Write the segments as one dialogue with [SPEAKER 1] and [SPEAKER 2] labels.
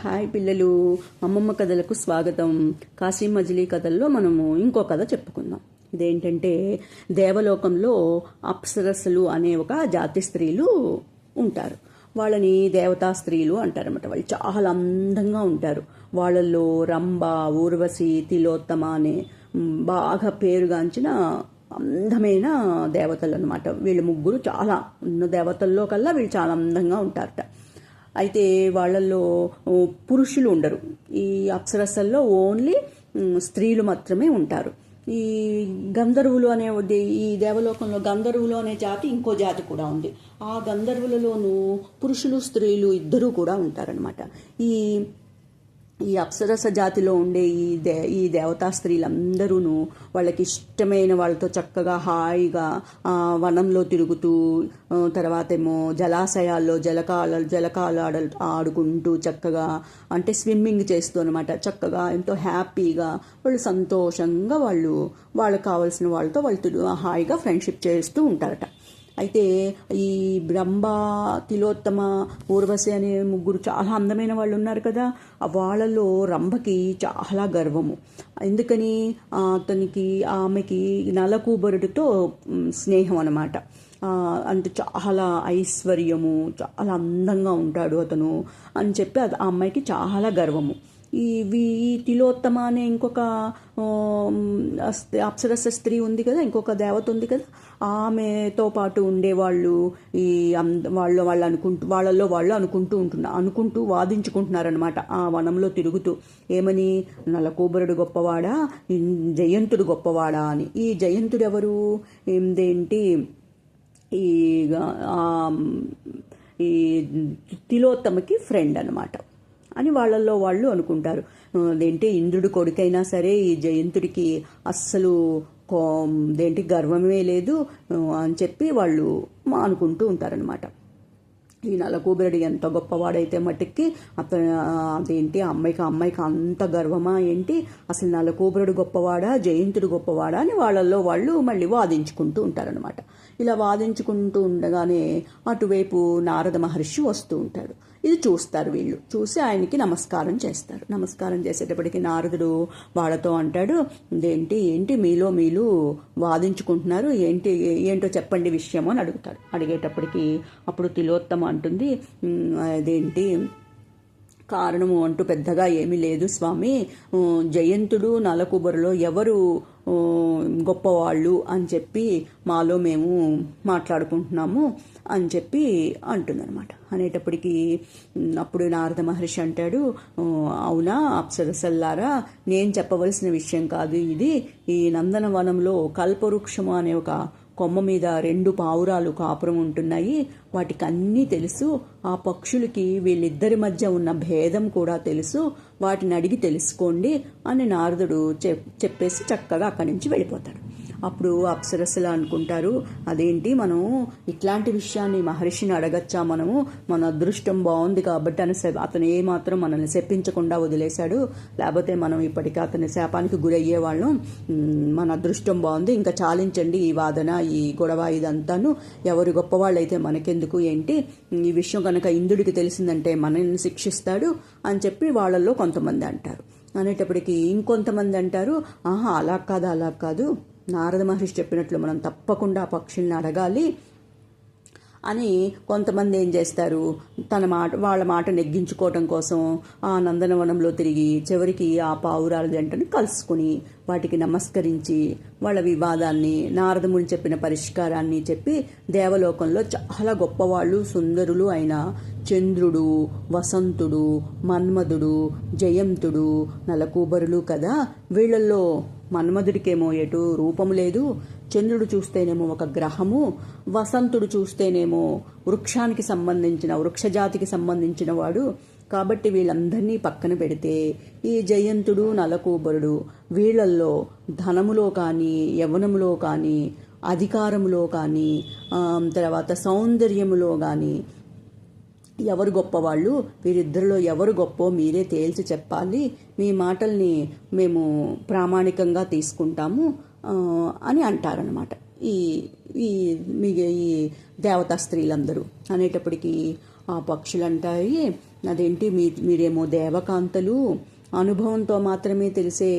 [SPEAKER 1] Hi పిల్లలు, అమ్మమ్మ కథలకు స్వాగతం. కాశీ మజిలీ కథల్లో మనము ఇంకో కథ చెప్పుకుందాం. ఇదేంటంటే, దేవలోకంలో అప్సరస్సులు అనే ఒక జాతి స్త్రీలు ఉంటారు. వాళ్ళని దేవతా స్త్రీలు అంటారన్నమాట. వాళ్ళు చాలా అందంగా ఉంటారు. వాళ్ళల్లో రంభ, ఊర్వశి, తిలోత్తమ అనే బాగా పేరుగాంచిన అందమైన దేవతలు అనమాట. వీళ్ళు ముగ్గురు చాలా ఉన్న దేవతల్లో కల్లా వీళ్ళు చాలా అందంగా ఉంటారట. అయితే వాళ్ళల్లో పురుషులు ఉండరు. ఈ అప్సరసల్లో ఓన్లీ స్త్రీలు మాత్రమే ఉంటారు. ఈ గంధర్వులు అనే ఈ దేవలోకంలో గంధర్వులు అనే జాతి ఇంకో జాతి కూడా ఉంది. ఆ గంధర్వులలోనూ పురుషులు స్త్రీలు ఇద్దరూ కూడా ఉంటారనమాట. ఈ ఈ అప్సరస జాతిలో ఉండే ఈ దేవతా స్త్రీలందరూ వాళ్ళకి ఇష్టమైన వాళ్ళతో చక్కగా హాయిగా వనంలో తిరుగుతూ, తర్వాత ఏమో జలాశయాల్లో జలకాలు ఆడుకుంటూ చక్కగా, అంటే స్విమ్మింగ్ చేస్తూ అనమాట, చక్కగా ఎంతో హ్యాపీగా వాళ్ళు సంతోషంగా వాళ్ళకి కావాల్సిన వాళ్ళతో వాళ్ళు హాయిగా ఫ్రెండ్షిప్ చేస్తూ ఉంటారట. అయితే ఈ బ్రహ్మ, తిలోత్తమ, ఊర్వశి అనే ముగ్గురు చాలా అందమైన వాళ్ళు ఉన్నారు కదా. వాళ్ళలో రంభకి చాలా గర్వము. ఎందుకని? ఆమెకి నలకూబరుడితో స్నేహం అన్నమాట. అంటే చాలా ఐశ్వర్యము, చాలా అందంగా ఉంటాడు అతను అని చెప్పి ఆ అమ్మాయికి చాలా గర్వము. ఈ తిలోత్తమ అనే ఇంకొక అప్సరస స్త్రీ ఉంది కదా, ఇంకొక దేవత ఉంది కదా, ఆమెతో పాటు ఉండేవాళ్ళు వాళ్ళల్లో వాళ్ళు అనుకుంటూ వాదించుకుంటున్నారనమాట ఆ వనంలో తిరుగుతూ. ఏమని? నలకూబరుడు గొప్పవాడా, జయంతుడు గొప్పవాడా అని. ఈ జయంతుడు ఎవరు? ఏంటి? ఈ తిలోత్తమకి ఫ్రెండ్ అనమాట అని వాళ్ళల్లో వాళ్ళు అనుకుంటారు. అదేంటి, ఇంద్రుడి కొడుకైనా సరే ఈ జయంతుడికి అస్సలు గర్వమే లేదు అని చెప్పి వాళ్ళు అనుకుంటూ ఉంటారనమాట. ఈ నలకూబరుడు ఎంత గొప్పవాడైతే మట్టుకి అమ్మాయికి అంత గర్వమా ఏంటి? అసలు నలకూబరుడు గొప్పవాడా, జయంతుడు గొప్పవాడా అని వాళ్ళల్లో వాళ్ళు మళ్ళీ వాదించుకుంటూ ఉంటారనమాట. ఇలా వాదించుకుంటూ ఉండగానే అటువైపు నారద మహర్షి వస్తూ ఉంటాడు. ఇది చూస్తారు వీళ్ళు. చూసి ఆయనకి నమస్కారం చేస్తారు. నమస్కారం చేసేటప్పటికి నారదుడు వాళ్ళతో అంటాడు, ఏంటి మీలో వాదించుకుంటున్నారు, ఏంటో చెప్పండి విషయము అని అడుగుతాడు. అడిగేటప్పటికి అప్పుడు తిలోత్తమ అంటుంది, కారణము అంటూ పెద్దగా ఏమీ లేదు స్వామి, జయంతుడు నలకూబరులో ఎవరు గొప్పవాళ్ళు అని చెప్పి మాలో మేము మాట్లాడుకుంటున్నాము అని చెప్పి అంటుందన్నమాట. అనేటప్పటికీ అప్పుడు నారద మహర్షి అంటాడు, అవునా అప్సరసల్లారా, నేను చెప్పవలసిన విషయం కాదు ఇది. ఈ నందనవనంలో కల్పవృక్షము అనే ఒక కొమ్మ మీద 2 పావురాలు కాపురం ఉంటున్నాయి. వాటికి అన్నీ తెలుసు. ఆ పక్షులకి వీళ్ళిద్దరి మధ్య ఉన్న భేదం కూడా తెలుసు. వాటిని అడిగి తెలుసుకోండి అని నారదుడు చెప్పేసి చక్కగా అక్కడి నుంచి వెళ్ళిపోతాడు. అప్పుడు అప్సరస్సులు అనుకుంటారు, అదేంటి, మనం ఇట్లాంటి విషయాన్ని మహర్షిని అడగచ్చా? మన అదృష్టం బాగుంది కాబట్టి అతను ఏమాత్రం మనల్ని శపించకుండా వదిలేశాడు. లేకపోతే మనం ఇప్పటికీ అతని శాపానికి గురయ్యేవాళ్ళం. మన అదృష్టం బాగుంది, ఇంకా చాలించండి ఈ వాదన, ఈ గొడవ ఇదంతాను. ఎవరు గొప్పవాళ్ళు అయితే మనకెందుకు ఏంటి? ఈ విషయం కనుక ఇంద్రుడికి తెలిసిందంటే మనల్ని శిక్షిస్తాడు అని చెప్పి వాళ్ళల్లో కొంతమంది అంటారు. అనేటప్పటికీ ఇంకొంతమంది అంటారు, అలా కాదు, నారద మహర్షి చెప్పినట్లు మనం తప్పకుండా ఆ పక్షుల్ని అడగాలి అని కొంతమంది ఏం చేస్తారు, వాళ్ళ మాట నెగ్గించుకోవటం కోసం ఆ నందనవనంలో తిరిగి చివరికి ఆ పావురాల జంటని కలుసుకుని వాటికి నమస్కరించి వాళ్ళ వివాదాన్ని, నారదముని చెప్పిన పరిష్కారాన్ని చెప్పి దేవలోకంలో చాలా గొప్పవాళ్ళు, సుందరులు అయిన చంద్రుడు, వసంతుడు, మన్మధుడు, జయంతుడు, నలకూబరులు కదా. వీళ్ళల్లో మన్మధుడికేమో ఎటు రూపము లేదు, చంద్రుడు చూస్తేనేమో ఒక గ్రహము, వసంతుడు చూస్తేనేమో వృక్షజాతికి సంబంధించిన వాడు. కాబట్టి వీళ్ళందరినీ పక్కన పెడితే ఈ జయంతుడు, నలకూబరుడు వీళ్ళల్లో ధనములో కానీ, యవ్వనములో కానీ, అధికారములో కానీ, తర్వాత సౌందర్యములో కానీ ఎవరు గొప్పవాళ్ళు? వీరిద్దరిలో ఎవరు గొప్పో మీరే తేల్చి చెప్పాలి. మీ మాటల్ని మేము ప్రామాణికంగా తీసుకుంటాము అని అంటారనమాట ఈ ఈ దేవతా స్త్రీలందరూ. అనేటప్పటికీ ఆ పక్షులు అంటాయి, అదేంటి మీరేమో దేవకాంతలు, అనుభవంతో మాత్రమే తెలిసే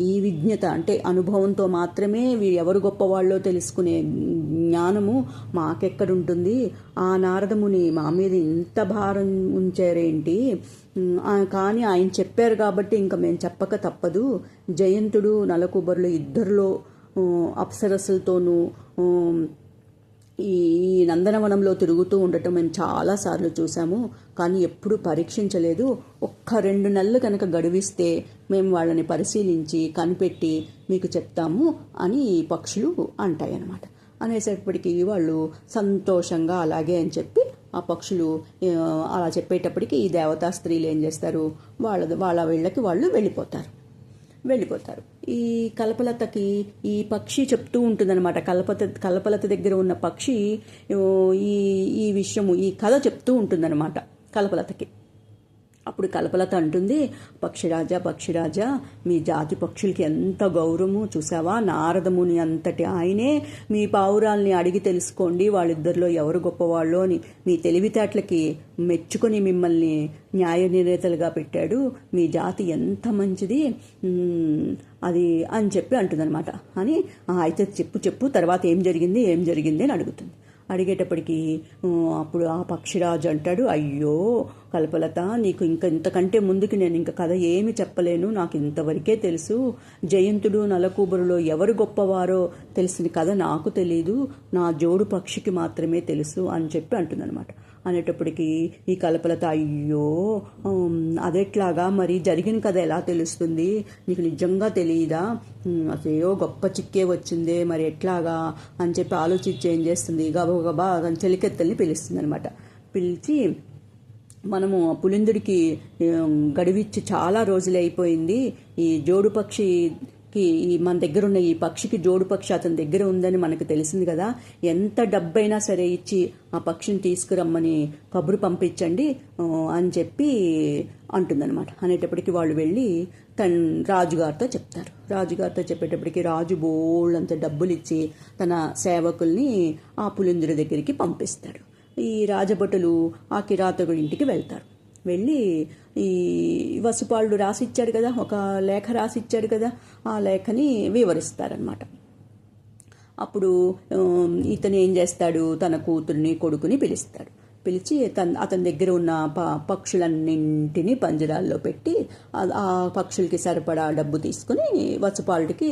[SPEAKER 1] ఈ విజ్ఞత, అంటే అనుభవంతో మాత్రమే ఎవరు గొప్పవాళ్ళో తెలుసుకునే జ్ఞానము మాకెక్కడుంటుంది? ఆ నారదముని మా మీద ఇంత భారం ఉంచారేంటి? కానీ ఆయన చెప్పారు కాబట్టి ఇంకా మేము చెప్పక తప్పదు. జయంతుడు నలకుబరులు ఇద్దరిలో అప్సరస్సులతోనూ ఈ నందనవనంలో తిరుగుతూ ఉండటం మేము చాలాసార్లు చూసాము, కానీ ఎప్పుడూ పరీక్షించలేదు. ఒక్క 2 నెలలు కనుక గడువిస్తే మేము వాళ్ళని పరిశీలించి కనిపెట్టి మీకు చెప్తాము అని ఈ పక్షులు అంటాయన్నమాట. అనేసేపటికి వాళ్ళు సంతోషంగా అలాగే అని చెప్పి ఆ పక్షులు అలా చెప్పేటప్పటికి ఈ దేవతా స్త్రీలు ఏం చేస్తారు, వాళ్ళ వీళ్ళకి వాళ్ళు వెళ్ళిపోతారు. ఈ కల్పలతకి ఈ పక్షి చెప్తూ ఉంటుందన్నమాట. కల్పలత దగ్గర ఉన్న పక్షి ఈ విషయము, ఈ కథ చెప్తూ ఉంటుందన్నమాట కల్పలతకి. అప్పుడు కల్పలత అంటుంది, పక్షిరాజా, మీ జాతి పక్షులకి ఎంత గౌరవము చూసావా? నారదముని అంతటి ఆయనే మీ పావురాల్ని అడిగి తెలుసుకోండి వాళ్ళిద్దరిలో ఎవరు గొప్పవాళ్ళో అని మీ తెలివితేటలకి మెచ్చుకొని మిమ్మల్ని న్యాయ నిర్ణేతలుగా పెట్టాడు. మీ జాతి ఎంత మంచిది అది అని చెప్పి అంటుందన్నమాట. అని అయితే చెప్పు తర్వాత ఏం జరిగింది అని అడుగుతుంది. అడిగేటప్పటికి అప్పుడు ఆ పక్షిరాజు అంటాడు, అయ్యో కల్పలత, నీకు ఇంతకంటే ముందుకి నేను ఇంకా కథ ఏమి చెప్పలేను, నాకు ఇంతవరకే తెలుసు. జయంతుడు నలకూబరులో ఎవరు గొప్పవారో తెలిసిన కథ నాకు తెలీదు, నా జోడు పక్షికి మాత్రమే తెలుసు అని చెప్పి అంటుందన్నమాట. అనేటప్పటికీ ఈ కల్పలత, అయ్యో అదెట్లాగా, మరి జరిగిన కథ ఎలా తెలుస్తుంది, నీకు నిజంగా తెలియదా, అసలేయో గొప్ప చిక్కే వచ్చిందే, మరి ఎట్లాగా అని చెప్పి ఆలోచించి ఏం చేస్తుంది, గబగబా చెలికెత్తల్ని పిలుస్తుంది అనమాట. పిలిచి, మనము పులిందుడికి గడివిచ్చి చాలా రోజులు అయిపోయింది, ఈ జోడు పక్షికి మన దగ్గర ఉన్న ఈ పక్షికి జోడు పక్షి అతని దగ్గర ఉందని మనకు తెలిసింది కదా, ఎంత డబ్బైనా సరే ఇచ్చి ఆ పక్షిని తీసుకురమ్మని కబురు పంపించండి అని చెప్పి అంటుందన్నమాట. అనేటప్పటికి వాళ్ళు వెళ్ళి రాజుగారితో చెప్తారు. రాజుగారితో చెప్పేటప్పటికి రాజు బోళ్ళంత డబ్బులు ఇచ్చి తన సేవకుల్ని ఆ పులిందుడి దగ్గరికి పంపిస్తాడు. ఈ రాజభటులు ఆ కిరాతకుడి ఇంటికి వెళ్తారు. వెళ్ళి ఈ వసుపాలుడు రాసిచ్చాడు కదా, ఒక లేఖ రాసిచ్చాడు కదా, ఆ లేఖని వివరిస్తారనమాట. అప్పుడు ఇతను ఏం చేస్తాడు, తన కూతుర్ని కొడుకుని పిలుస్తాడు. పిలిచి అతని దగ్గర ఉన్న పక్షులన్నింటినీ పంజరాల్లో పెట్టి ఆ పక్షులకి సరిపడా డబ్బు తీసుకుని వత్సపాలుడికి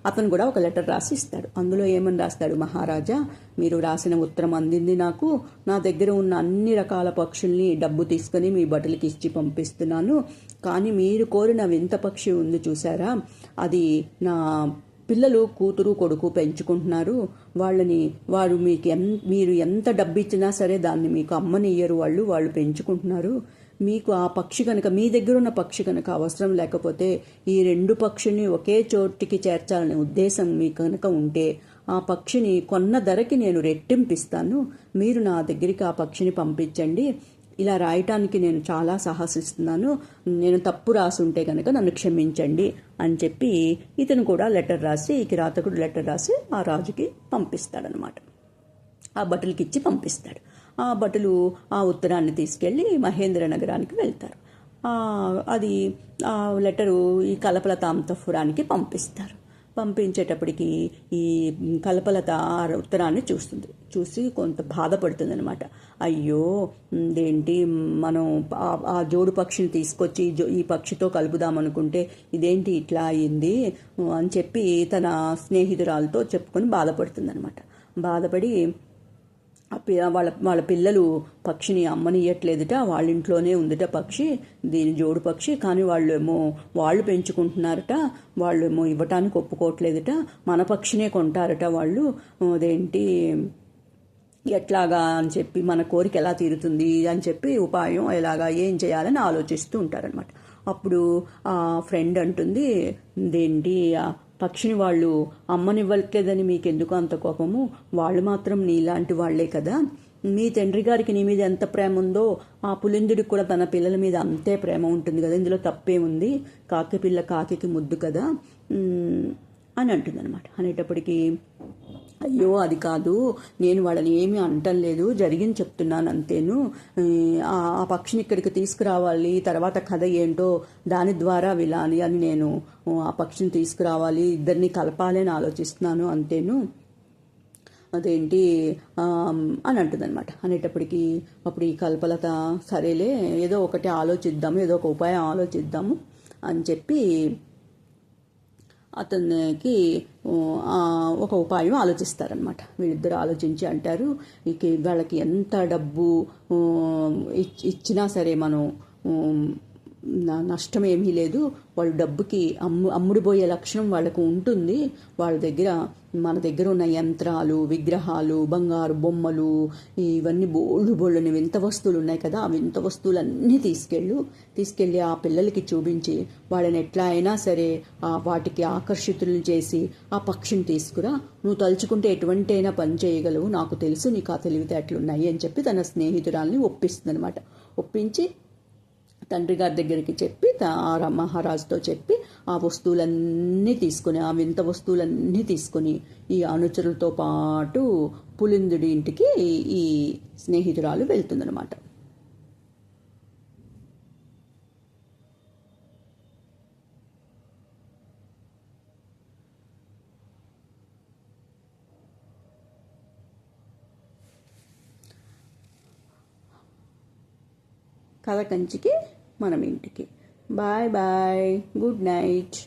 [SPEAKER 1] అతను కూడా ఒక లెటర్ రాసి ఇస్తాడు. అందులో ఏమని రాస్తాడు, మహారాజా, మీరు రాసిన ఉత్తరం అందింది నాకు, నా దగ్గర ఉన్న అన్ని రకాల పక్షుల్ని డబ్బు తీసుకుని మీ బట్టలకి ఇచ్చి పంపిస్తున్నాను, కానీ మీరు కోరిన వింత పక్షి ఉంది చూసారా, అది నా పిల్లలు కూతురు కొడుకు పెంచుకుంటున్నారు, వారు మీరు ఎంత డబ్బు ఇచ్చినా సరే దాన్ని మీకు అమ్మనియ్యరు, వాళ్ళు పెంచుకుంటున్నారు. మీకు ఆ పక్షి కనుక, మీ దగ్గర ఉన్న పక్షి కనుక అవసరం లేకపోతే ఈ 2 పక్షుల్ని ఒకే చోటికి చేర్చాలనే ఉద్దేశం మీకు కనుక ఉంటే ఆ పక్షిని కొన్న ధరకి నేను రెట్టింపిస్తాను, మీరు నా దగ్గరికి ఆ పక్షిని పంపించండి, ఇలా రాయటానికి నేను చాలా సాహసిస్తున్నాను, నేను తప్పు రాసుంటే కనుక నన్ను క్షమించండి అని చెప్పి ఇతను కూడా లెటర్ రాసి, ఈ కిరాతకుడు లెటర్ రాసి ఆ రాజుకి పంపిస్తాడనమాట. ఆ భటులకి ఇచ్చి పంపిస్తాడు. ఆ భటులు ఆ ఉత్తరాన్ని తీసుకెళ్ళి మహేంద్ర నగరానికి వెళ్తారు. అది ఆ లెటరు ఈ కల్పలత అంతఃపురానికి పంపిస్తారు. పంపించేటప్పటికి ఈ కల్పలత ఉత్తరాన్ని చూసి కొంత బాధపడుతుంది అనమాట. అయ్యో ఇదేంటి, మనం ఆ జోడు పక్షిని తీసుకొచ్చి ఈ పక్షితో కలుపుదామనుకుంటే ఇదేంటి ఇట్లా అయింది అని చెప్పి తన స్నేహితురాలతో చెప్పుకొని బాధపడుతుంది అనమాట. బాధపడి వాళ్ళ పిల్లలు పక్షిని అమ్మనియట్లేదుట, వాళ్ళ ఇంట్లోనే ఉందిట పక్షి, దీని జోడు పక్షి, కానీ వాళ్ళు పెంచుకుంటున్నారట, వాళ్ళేమో ఇవ్వటానికి ఒప్పుకోవట్లేదుట, మన పక్షినే కొంటారట వాళ్ళు, అదేంటి ఎట్లాగా అని చెప్పి, మన కోరిక ఎలా తీరుతుంది అని చెప్పి ఉపాయం ఎలాగా ఏం చేయాలని ఆలోచిస్తూ ఉంటారనమాట. అప్పుడు ఆ ఫ్రెండ్ అంటుంది, ఇదేంటి పక్షిని వాళ్ళు అమ్మనివ్వట్లేదని మీకెందుకు అంత కోపము, వాళ్ళు మాత్రం నీలాంటి వాళ్లే కదా, మీ తండ్రి గారికి నీ మీద ఎంత ప్రేమ ఉందో ఆ పులిందుడికి కూడా తన పిల్లల మీద అంతే ప్రేమ ఉంటుంది కదా, ఇందులో తప్పేముంది, కాకి పిల్ల కాకి ముద్దు కదా అని అంటుందన్నమాట. అనేటప్పటికీ అయ్యో అది కాదు, నేను వాళ్ళని ఏమీ అంటలేదు, జరిగింది చెప్తున్నాను అంతేను. ఆ పక్షిని ఇక్కడికి తీసుకురావాలి, తర్వాత కథ ఏంటో దాని ద్వారా వినాలి అని నేను ఆ పక్షిని తీసుకురావాలి, ఇద్దరిని కలపాలి అని ఆలోచిస్తున్నాను అంతేను. అదేంటి అని అంటుందన్నమాట. అనేటప్పటికి అప్పుడు ఈ కల్పలత సరేలే ఏదో ఒకటి ఆలోచిద్దాము, ఏదో ఒక ఉపాయం ఆలోచిద్దాము అని చెప్పి అతనికి ఒక ఉపాయం ఆలోచిస్తారనమాట. వీళ్ళిద్దరు ఆలోచించి అంటారు, ఇక వాళ్ళకి ఎంత డబ్బు ఇచ్చినా సరే మనం నష్టం ఏమీ లేదు, వాళ్ళు డబ్బుకి అమ్ముడుపోయే లక్షణం వాళ్ళకు ఉంటుంది. వాళ్ళ దగ్గర మన దగ్గర ఉన్న యంత్రాలు, విగ్రహాలు, బంగారు బొమ్మలు, ఇవన్నీ బోళ్ళని వింత వస్తువులు ఉన్నాయి కదా, ఆ వింత వస్తువులన్నీ తీసుకెళ్ళి ఆ పిల్లలకి చూపించి వాళ్ళని ఎట్లా అయినా సరే వాటికి ఆకర్షితులను చేసి ఆ పక్షిని తీసుకురా, నువ్వు తలుచుకుంటే ఎటువంటి అయినా పని చేయగలవు, నాకు తెలుసు నీకు ఆ తెలివితేటలున్నాయి అని చెప్పి తన స్నేహితురాల్ని ఒప్పిస్తుందనమాట. ఒప్పించి తండ్రి గారి దగ్గరికి చెప్పి ఆ మహారాజుతో చెప్పి ఆ వస్తువులన్నీ తీసుకొని, ఆ వింత వస్తువులన్నీ తీసుకొని ఈ అనుచరులతో పాటు పులిందుడి ఇంటికి ఈ స్నేహితురాలు వెళ్తుందనమాట. కథ కంచికి మనం ఇంటికి. Bye bye, good night.